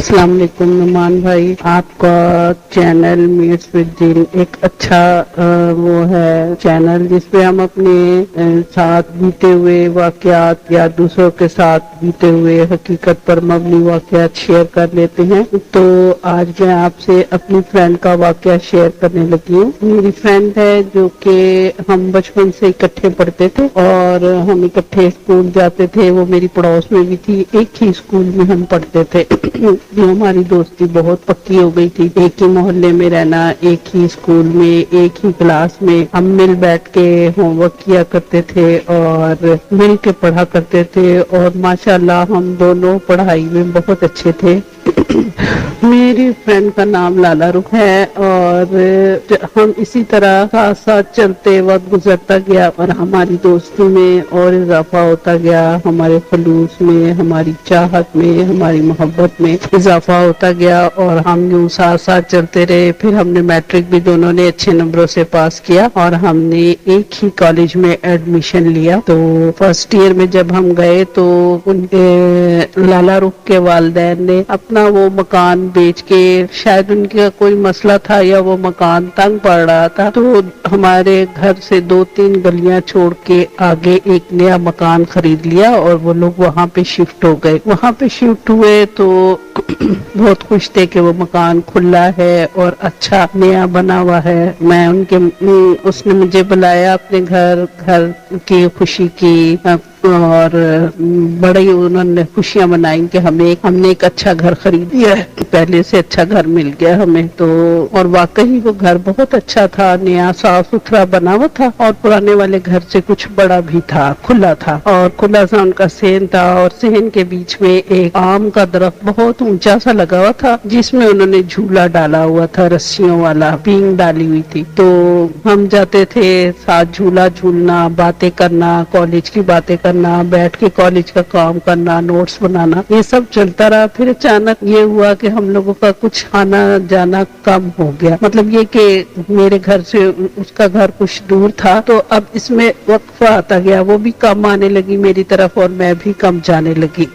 अस्सलाम वालेकुम नुमान भाई, आपका चैनल मीट्स विद दीन एक अच्छा वो है चैनल जिसपे हम अपने साथ बीते हुए वाकयात या दूसरों के साथ बीते हुए हकीकत पर मबनी वाकयात शेयर कर लेते हैं। तो आज मैं आपसे अपनी फ्रेंड का वाकया शेयर करने लगी हूँ। मेरी फ्रेंड है जो कि हम बचपन से इकट्ठे पढ़ते थे और हम इकट्ठे स्कूल जाते थे। वो मेरी पड़ोस में भी थी, एक ही स्कूल में हम पढ़ते थे। जो हमारी दोस्ती बहुत पक्की हो गई थी। एक ही मोहल्ले में रहना, एक ही स्कूल में, एक ही क्लास में हम मिल बैठ के होमवर्क किया करते थे और मिल के पढ़ा करते थे और माशाल्लाह हम दोनों पढ़ाई में बहुत अच्छे थे। मेरी फ्रेंड का नाम लाला रुख है और हम इसी तरह साथ साथ चलते वक्त गुजरता गया और हमारी दोस्ती में और इजाफा होता गया, हमारे खलूस में, हमारी चाहत में, हमारी मोहब्बत में इजाफा होता गया और हम यूं साथ साथ चलते रहे। फिर हमने मैट्रिक भी दोनों ने अच्छे नंबरों से पास किया और हमने एक ही कॉलेज में एडमिशन लिया। तो फर्स्ट ईयर में जब हम गए तो उनके लाला रुख के वालिदैन ने अपना वो मकान बेच के, शायद उनका कोई मसला था या वो मकान तंग पड़ रहा था, तो हमारे घर से 2-3 गलियां छोड़ के आगे एक नया मकान खरीद लिया और वो लोग वहाँ पे शिफ्ट हो गए। वहाँ पे शिफ्ट हुए तो बहुत खुश थे कि वो मकान खुला है और अच्छा नया बना हुआ है। उसने मुझे बुलाया अपने घर की खुशी की और बड़ी उन्होंने खुशियां मनाई कि हमने एक अच्छा घर खरीद लिया है, पहले से अच्छा घर मिल गया हमें। तो और वाकई वो घर बहुत अच्छा था, नया साफ सुथरा बना हुआ था और पुराने वाले घर से कुछ बड़ा भी था, खुला था और खुला सा उनका सहन था और सहन के बीच में एक आम का दरख्त बहुत ऊंचा सा लगा हुआ था जिसमें उन्होंने झूला डाला हुआ था, रस्सियों वाला बींग डाली हुई थी। तो हम जाते थे साथ झूला झूलना, बातें करना, कॉलेज की बातें करना, बैठ के कॉलेज का काम करना, नोट्स बनाना, ये सब चलता रहा। फिर अचानक ये हुआ कि हम लोगों का कुछ आना जाना कम हो गया। मतलब ये कि मेरे घर से उसका घर कुछ दूर था तो अब इसमें वक्फा आता गया, वो भी कम आने लगी मेरी तरफ और मैं भी कम जाने लगी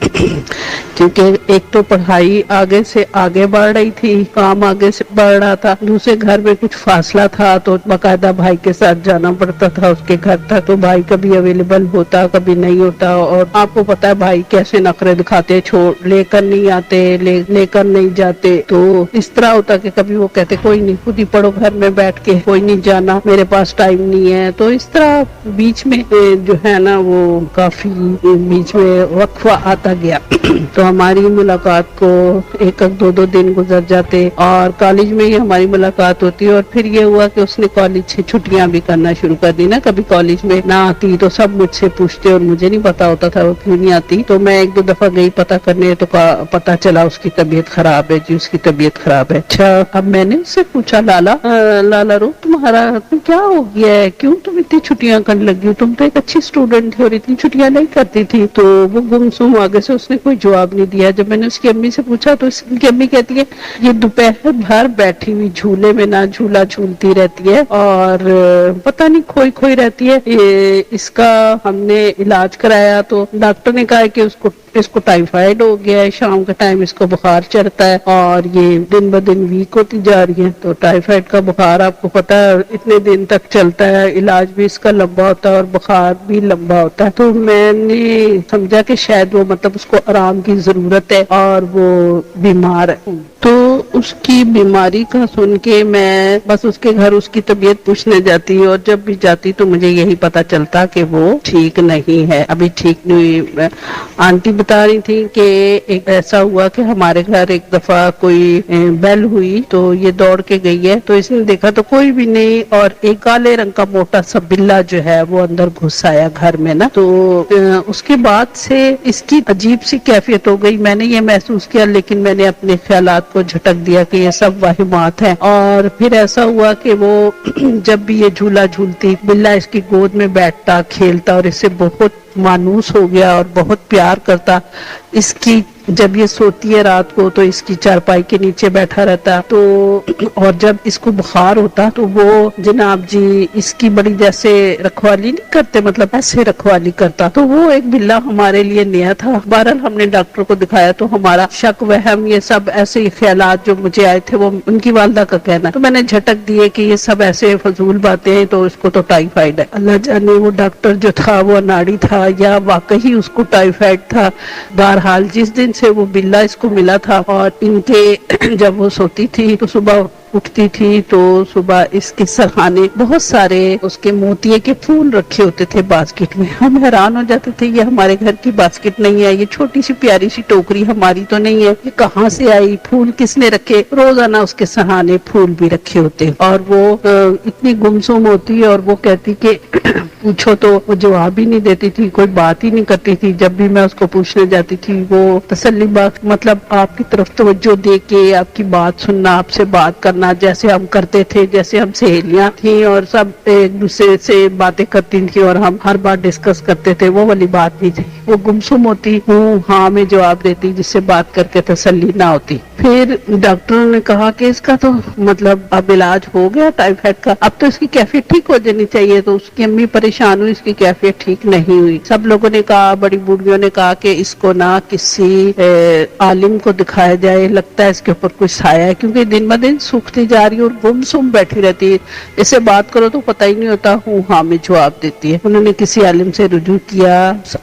क्योंकि एक तो पढ़ाई आगे से आगे बढ़ रही थी, काम आगे से बढ़ रहा था, दूसरे घर में कुछ फासला था तो बाकायदा भाई के साथ जाना पड़ता था उसके घर तक। तो भाई कभी अवेलेबल होता, कभी नहीं होता और आपको पता है भाई कैसे नखरे दिखाते, छोड़ लेकर नहीं आते, लेकर नहीं जाते। तो इस तरह होता कि कभी वो कहते कोई नहीं, खुद ही पढ़ो घर में बैठ के, कोई नहीं जाना, मेरे पास टाइम नहीं है। तो इस तरह बीच में जो है ना वो काफी बीच में वक्फा आता गया तो हमारी मुलाकात को 1-2 दिन गुजर जाते और कॉलेज में ही हमारी मुलाकात होती और फिर ये हुआ कि उसने कॉलेज से छुट्टियां भी करना शुरू कर दी ना। कभी कॉलेज में ना आती तो सब मुझसे पूछते और मुझे नहीं पता होता था वो क्यों नहीं आती। तो मैं 1-2 दफा गई पता करने तो पता चला उसकी तबीयत खराब है जी, उसकी तबीयत खराब है। अच्छा, अब मैंने उससे पूछा लाला रुख तुम्हारा क्या हो गया है, क्यों तुम इतनी छुट्टियां करने लगी हो, तुम तो एक अच्छी स्टूडेंट थी और इतनी छुट्टियां नहीं करती थी। तो वो गुमसुम आगे से उसने कोई जवाब नहीं दिया। जब मैंने उसकी अम्मी से पूछा तो उसकी अम्मी कहती है ये दोपहर भर बैठी हुई झूले में ना झूला झूलती रहती है और पता नहीं खोई रहती है। इसका हमने इलाज कराया तो डॉक्टर ने कहा कि इसको टाइफाइड हो गया है, शाम के टाइम इसको बुखार चढ़ता है और ये दिन ब दिन वीक होती जा रही है। तो टाइफाइड का बुखार आपको पता है इतने दिन तक चलता है, इलाज भी इसका लंबा होता है और बुखार भी लंबा होता है। तो मैंने समझा कि शायद वो मतलब उसको आराम की जरूरत है और वो बीमार है। तो उसकी बीमारी का सुन के मैं बस उसके घर उसकी तबीयत पूछने जाती और जब भी जाती तो मुझे यही पता चलता कि वो ठीक नहीं है, अभी ठीक नहीं हुई। आंटी बता रही थी कि एक ऐसा हुआ कि हमारे घर एक दफा कोई बेल हुई तो ये दौड़ के गई है तो इसने देखा तो कोई भी नहीं और एक काले रंग का मोटा सा बिल्ला जो है वो अंदर घुस आया घर में ना। तो उसके बाद से इसकी अजीब सी कैफियत हो गई। मैंने ये महसूस किया लेकिन मैंने अपने ख्यालात को झटक दिया कि ये सब वाहिमात है। और फिर ऐसा हुआ कि वो जब भी ये झूला झूलती बिल्ला इसकी गोद में बैठता खेलता और इससे बहुत मानूस हो गया और बहुत प्यार करता। इसकी जब ये सोती है रात को तो इसकी चारपाई के नीचे बैठा रहता, तो और जब इसको बुखार होता तो वो जनाब जी इसकी बड़ी जैसे रखवाली नहीं करते, मतलब ऐसे रखवाली करता। तो वो एक बिल्ला हमारे लिए नया था। बहरहाल हमने डॉक्टर को दिखाया तो हमारा शक वहम ये सब ऐसे ही ख्यालात जो मुझे आए थे वो उनकी वालदा का कहना, तो मैंने झटक दिए कि ये सब ऐसे फजूल बातें हैं, तो इसको तो टाइफाइड है। अल्लाह जाने वो डॉक्टर जो था वो अनाड़ी था या वाकई उसको टाइफाइड था। बहरहाल जिस दिन से वो बिल्ला इसको मिला था और इनके जब वो सोती थी तो सुबह उठती थी तो सुबह इसके सरहाने बहुत सारे उसके मोतिये के फूल रखे होते थे बास्केट में। हम हैरान हो जाते थे ये हमारे घर की बास्केट नहीं है, ये छोटी सी प्यारी सी टोकरी हमारी तो नहीं है, ये कहाँ से आई, फूल किसने रखे। रोजाना उसके सरहाने फूल भी रखे होते और वो इतनी गुमसुम होती और वो कहती कि पूछो तो वो जवाब ही नहीं देती थी, कोई बात ही नहीं करती थी। जब भी मैं उसको पूछने जाती थी वो तसल्ली बात, मतलब आपकी तरफ तवज्जो दे के आपकी बात सुनना, आपसे बात करना जैसे हम करते थे, जैसे हम सहेलियां थी और सब एक दूसरे से बातें करती थी और हम हर बार डिस्कस करते थे, वो वाली बात नहीं थी। वो गुमसुम होती, हूँ हाँ में जवाब देती, जिससे बात करके तसल्ली ना होती। फिर डॉक्टरों ने कहा कि इसका तो मतलब अब इलाज हो गया टाइफाइड का, अब तो इसकी कैफियत ठीक हो जानी चाहिए। तो उसकी अम्मी परेशान हुई, इसकी कैफियत ठीक नहीं हुई। सब लोगों ने कहा, बड़ी बूढ़ियों ने कहा कि इसको ना किसी आलिम को दिखाया जाए, लगता है इसके ऊपर कुछ साया है, क्योंकि दिन ब दिन सूखती जा रही है और गुमसुम बैठी रहती है। इससे बात करो तो पता ही नहीं होता, हूँ हाँ में जवाब देती है। उन्होंने किसी आलिम से रुजू किया,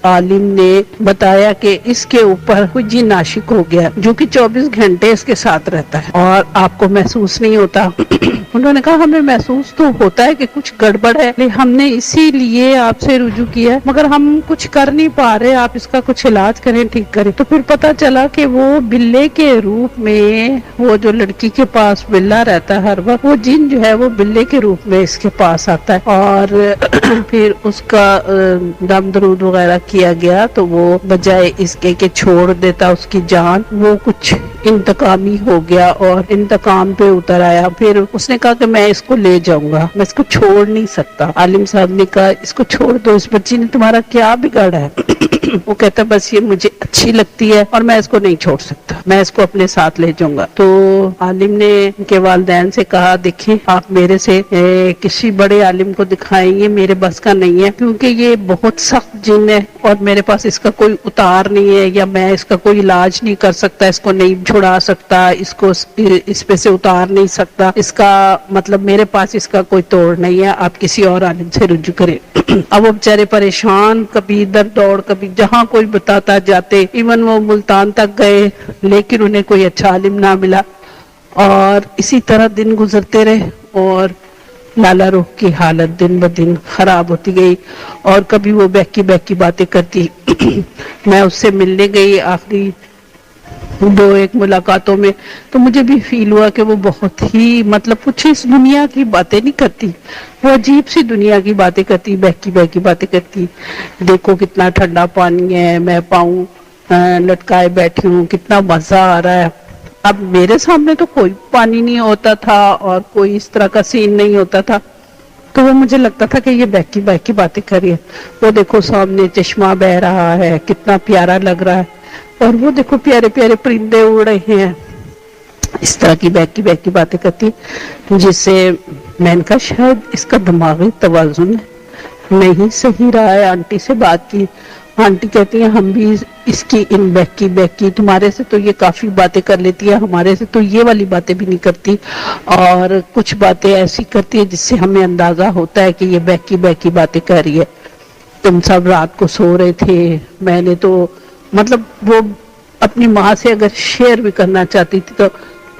आलिम ने बताया कि इसके ऊपर कोई जी नाशिक हो गया जो कि 24 घंटे इसके साथ रहता है और आपको महसूस नहीं होता। उन्होंने कहा हमें महसूस तो होता है कि कुछ गड़बड़ है, लेकिन हमने इसीलिए आपसे रुजू किया, मगर हम कुछ कर नहीं पा रहे, आप इसका कुछ इलाज करें, ठीक करें। तो फिर पता चला कि वो बिल्ले के रूप में, वो जो लड़की के पास बिल्ला रहता है हर वक्त, वो जिन जो है वो बिल्ले के रूप में इसके पास आता है और फिर उसका दम दरूद वगैरह किया गया तो वो बजाय इसके के छोड़ देता उसकी जान, वो कुछ इंतकामी हो गया और इंतकाम पे उतर आया। फिर उसने कहा कि मैं इसको ले जाऊंगा, मैं इसको छोड़ नहीं सकता। आलिम साहब ने कहा इसको छोड़ दो, इस बच्ची ने तुम्हारा क्या बिगाड़ा है। वो कहता बस ये मुझे अच्छी लगती है और मैं इसको नहीं छोड़ सकता, मैं इसको अपने साथ ले जाऊंगा। तो आलिम ने उनके वालिदैन से कहा देखिए आप मेरे से किसी बड़े आलिम को दिखाएंगे, मेरे बस का नहीं है, क्योंकि ये बहुत सख्त जिन है और मेरे पास इसका कोई उतार नहीं है, या मैं इसका कोई इलाज नहीं कर सकता, इसको नहीं छुड़ा सकता, इसको इस पे से उतार नहीं सकता, इसका मतलब मेरे पास इसका कोई तोड़ नहीं है, आप किसी और आलिम से रुजू करें। अब वो बेचारे परेशान, कभी इधर दौड़ कभी जहाँ कोई बताता जाते, इवन वो मुल्तान तक गए लेकिन उन्हें कोई अच्छा आलिम ना मिला और इसी तरह दिन गुजरते रहे और लाला रूह की हालत दिन ब दिन खराब होती गई और कभी वो बहकी बहकी बातें करती। मैं उससे मिलने गई आखिरी 2-1 मुलाकातों में, तो मुझे भी फील हुआ कि वो बहुत ही मतलब कुछ इस दुनिया की बातें नहीं करती, वो अजीब सी दुनिया की बातें करती, बहकी बहकी बातें करती। देखो कितना ठंडा पानी है, मैं पाऊँ लटकाए बैठी हूँ, कितना मजा आ रहा है। अब मेरे सामने तो कोई पानी नहीं होता था और कोई इस तरह का सीन नहीं होता था, तो वो मुझे लगता था कि ये बहकी बहकी बातें कर रही है। वो देखो सामने चश्मा बह रहा है, कितना प्यारा लग रहा है, और वो देखो प्यारे प्यारे परिंदे उड़ रहे हैं। इस तरह की बहकी बहकी बातें करती, जिससे मैंने कहा शायद इसका दिमागी तवाजुन नहीं सही रहा है। आंटी से बात की, आंटी कहती है हम भी इसकी इन बहकी बहकी, तुम्हारे से तो ये काफी बातें कर लेती है, हमारे से तो ये वाली बातें भी नहीं करती और कुछ बातें ऐसी करती है जिससे हमें अंदाजा होता है कि ये बहकी बहकी बातें कर रही है। तुम सब रात को सो रहे थे, मैंने तो मतलब वो अपनी माँ से अगर शेयर भी करना चाहती थी तो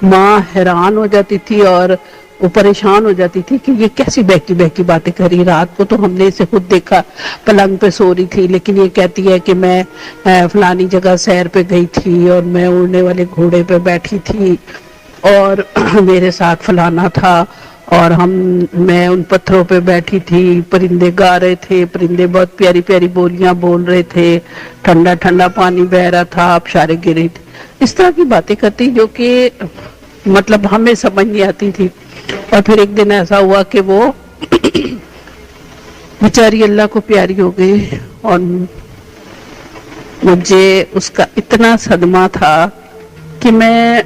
माँ हैरान हो जाती थी और वो परेशान हो जाती थी कि ये कैसी बहकी बहकी बातें करी। रात को तो हमने इसे खुद देखा पलंग पे सो रही थी, लेकिन ये कहती है कि मैं फलानी जगह सैर पे गई थी और मैं उड़ने वाले घोड़े पे बैठी थी और मेरे साथ फलाना था और मैं उन पत्थरों पे बैठी थी, परिंदे गा रहे थे, परिंदे बहुत प्यारी प्यारी बोलियां बोल रहे थे, ठंडा ठंडा पानी बह रहा था, आबशारें गिर रही थी। इस तरह की बातें करती जो कि मतलब हमें समझ नहीं आती थी। और फिर एक दिन ऐसा हुआ कि वो बेचारी अल्लाह को प्यारी हो गई और मुझे उसका इतना सदमा था कि मैं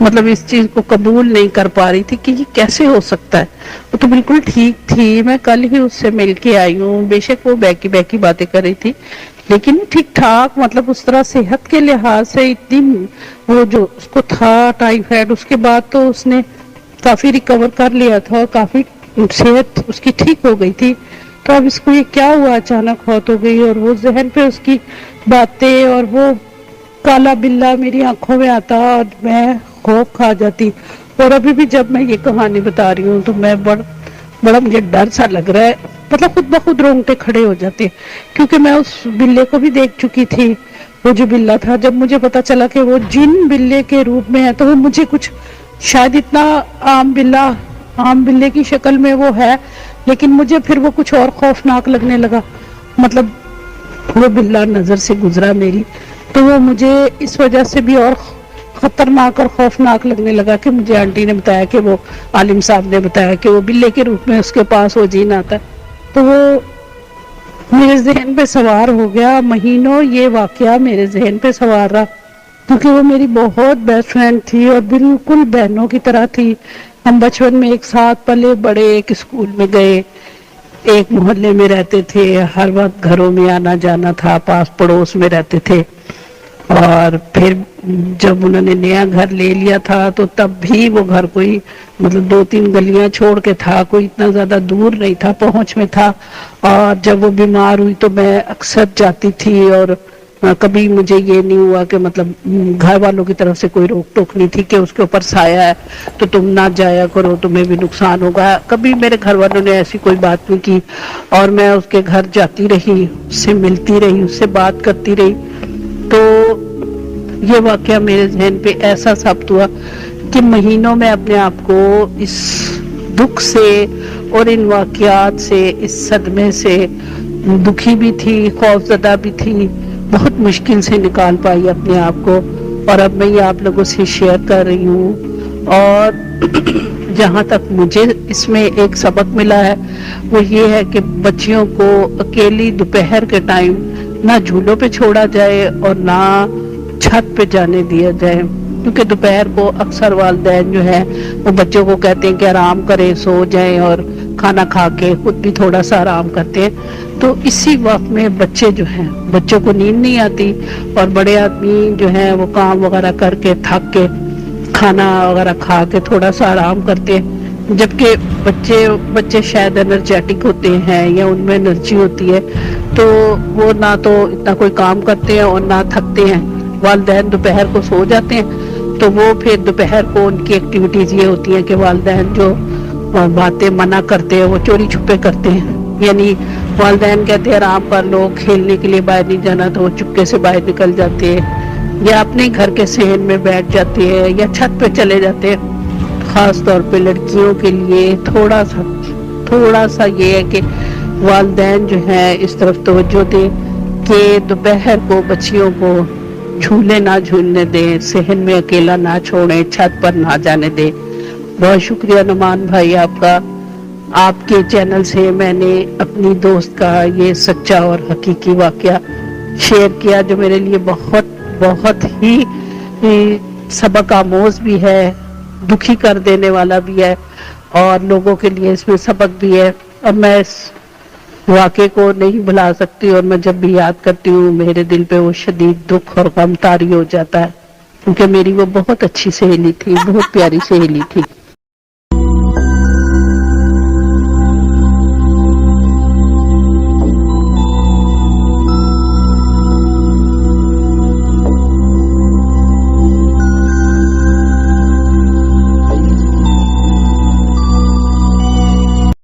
मतलब इस चीज को कबूल नहीं कर पा रही थी कि ये कैसे हो सकता है। वो तो बिल्कुल ठीक थी, मैं कल ही उससे मिल के आई हूँ, बेशक वो बैकी बैकी बातें कर रही थी लेकिन ठीक ठाक, मतलब उस तरह सेहत के लिहाज से इतनी वो जो उसको था टाइफाइड, उसके बाद तो उसने काफी रिकवर कर लिया था और काफी सेहत उसकी ठीक हो गई थी। तो अब इसको ये क्या हुआ, अचानक मौत हो गई। और वो जहन पे उसकी बातें और वो काला बिल्ला मेरी आंखों में आता और मैं खौफ खा जाती। और अभी भी जब मैं ये कहानी बता रही हूँ तो मैं बड़ा मुझे डर सा लग रहा है, मतलब खुद ब खुद रोंगटे खड़े हो जाते हैं, क्योंकि मैं उस बिल्ले को भी देख चुकी थी। वो जो बिल्ला था, जब मुझे पता चला कि वो जिन बिल्ले के रूप में है, तो वो मुझे कुछ शायद इतना आम बिल्ले की शक्ल में वो है, लेकिन मुझे फिर वो कुछ और खौफनाक लगने लगा। मतलब वो बिल्ला नजर से गुजरा मेरी, तो वो मुझे इस वजह से भी और खतरनाक और खौफनाक लगने लगा कि मुझे आंटी ने बताया कि वो आलिम साहब ने बताया कि वो बिल्ले के रूप में उसके पास वो जीन आता है। तो वो मेरे जहन पे सवार हो गया, महीनों ये वाकया मेरे जहन पे सवार रहा, क्योंकि वो मेरी बहुत बेस्ट फ्रेंड थी और बिल्कुल बहनों की तरह थी। हम बचपन में एक साथ पले बड़े, एक स्कूल में गए, एक मोहल्ले में रहते थे, हर वक्त घरों में आना जाना था, पास पड़ोस में रहते थे। और फिर जब उन्होंने नया घर ले लिया था तो तब भी वो घर कोई मतलब 2-3 गलियां छोड़ के था, कोई इतना ज्यादा दूर नहीं था, पहुंच में था। और जब वो बीमार हुई तो मैं अक्सर जाती थी और कभी मुझे ये नहीं हुआ कि मतलब घर वालों की तरफ से कोई रोक टोक नहीं थी कि उसके ऊपर साया है तो तुम ना जाया करो, तुम्हें भी नुकसान होगा। कभी मेरे घर वालों ने ऐसी कोई बात नहीं की और मैं उसके घर जाती रही, उससे मिलती रही, उससे बात करती रही। तो ये वाकया मेरे जहन पे ऐसा साबित हुआ कि महीनों में अपने आप को इस दुख से और इन वाकयात से, इस सदमे से दुखी भी थी, खौफजदा भी थी, बहुत मुश्किल से निकाल पाई अपने आप को। और अब मैं ये आप लोगों से शेयर कर रही हूँ। और जहाँ तक मुझे इसमें एक सबक मिला है वो ये है कि बच्चियों को अकेली दोपहर के टाइम ना झूलों पे छोड़ा जाए और ना छत पे जाने दिया जाए, क्योंकि दोपहर को अक्सर वालिदैन जो है वो बच्चों को कहते हैं कि आराम करें, सो जाएं, और खाना खा के खुद भी थोड़ा सा आराम करते हैं। तो इसी वक्त में बच्चे जो हैं, बच्चों को नींद नहीं आती और बड़े आदमी जो हैं वो काम वगैरह करके थक के खाना वगैरह खा के थोड़ा सा आराम करते हैं, जबकि बच्चे शायद एनर्जेटिक होते हैं या उनमें एनर्जी होती है, तो वो ना तो इतना कोई काम करते हैं और ना थकते हैं। वालिदैन दोपहर को सो जाते हैं तो वो फिर दोपहर को उनकी एक्टिविटीज ये होती है कि वालिदैन जो बातें मना करते हैं वो चोरी छुपे करते हैं। यानी वालिदैन कहते हैं आराम कर लो, खेलने के लिए बाहर नहीं जाना, तो वो चुपके से बाहर निकल जाते हैं या अपने घर के सहन में बैठ जाते हैं या छत पे चले जाते हैं। खास तौर पे लड़कियों के लिए थोड़ा सा ये है कि वालिदैन जो है इस तरफ तवज्जो दें कि दोपहर को बच्चियों को झूले ना झूलने दें, सहन में अकेला ना छोड़ें, छत पर ना जाने दें। बहुत शुक्रिया नुमान भाई आपका। आपके चैनल से मैंने अपनी दोस्त का ये सच्चा और हकीकी वाकया शेयर किया, जो मेरे लिए बहुत ही सबक आमोज भी है, दुखी कर देने वाला भी है और लोगों के लिए इसमें सबक भी है। अब मैं इस वाक़े को नहीं भुला सकती और मैं जब भी याद करती हूँ मेरे दिल पे वो शदीद दुख और गम तारी हो जाता है, क्योंकि मेरी वो बहुत अच्छी सहेली थी, बहुत प्यारी सहेली थी।